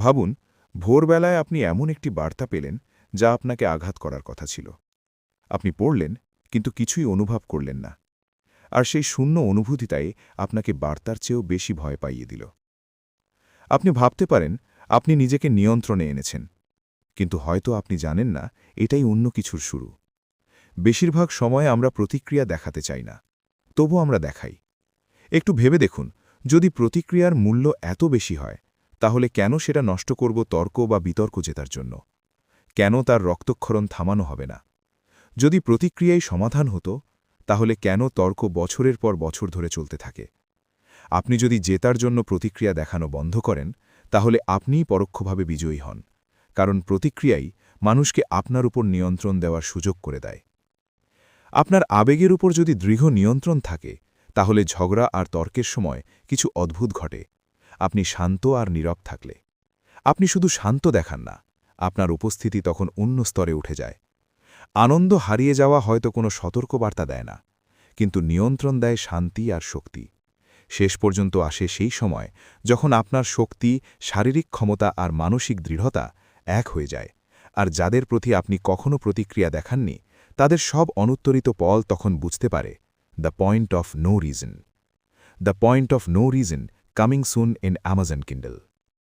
ভাবুন, ভোরবেলায় আপনি এমন একটি বার্তা পেলেন যা আপনাকে আঘাত করার কথা ছিল। আপনি পড়লেন, কিন্তু কিছুই অনুভব করলেন না। আর সেই শূন্য অনুভূতিটাই আপনাকে বার্তার চেয়েও বেশি ভয় পাইয়ে দিল। আপনি ভাবতে পারেন আপনি নিজেকে নিয়ন্ত্রণে এনেছেন, কিন্তু হয়তো আপনি জানেন না এটাই অন্য কিছুর শুরু। বেশিরভাগ সময়ে আমরা প্রতিক্রিয়া দেখাতে চাই না, তবু আমরা দেখাই। একটু ভেবে দেখুন, যদি প্রতিক্রিয়ার মূল্য এত বেশি হয়, তাহলে কেন সেটা নষ্ট করব তর্ক বা বিতর্ক জেতার জন্য? কেন তার রক্তক্ষরণ থামানো হবে না? যদি প্রতিক্রিয়াই সমাধান হতো, তাহলে কেন তর্ক বছরের পর বছর ধরে চলতে থাকে? আপনি যদি জেতার জন্য প্রতিক্রিয়া দেখানো বন্ধ করেন, তাহলে আপনিই পরোক্ষভাবে বিজয়ী হন, কারণ প্রতিক্রিয়াই মানুষকে আপনার উপর নিয়ন্ত্রণ দেওয়ার সুযোগ করে দেয়। আপনার আবেগের উপর যদি দৃঢ় নিয়ন্ত্রণ থাকে, তাহলে ঝগড়া আর তর্কের সময় কিছু অদ্ভুত ঘটে। আপনি শান্ত আর নীরব থাকলে, আপনি শুধু শান্ত দেখান না, আপনার উপস্থিতি তখন অন্য স্তরে উঠে যায়। আনন্দ হারিয়ে যাওয়া হয়তো কোনো সতর্কবার্তা দেয় না, কিন্তু নিয়ন্ত্রণ দেয় শান্তি আর শক্তি। শেষ পর্যন্ত আসে সেই সময় যখন আপনার শক্তি, শারীরিক ক্ষমতা আর মানসিক দৃঢ়তা এক হয়ে যায়, আর যাদের প্রতি আপনি কখনো প্রতিক্রিয়া দেখাননি, তাদের সব অনুত্তরিত পল তখন বুঝতে পারে, the point of no reason. The point of no reason, coming soon in Amazon Kindle.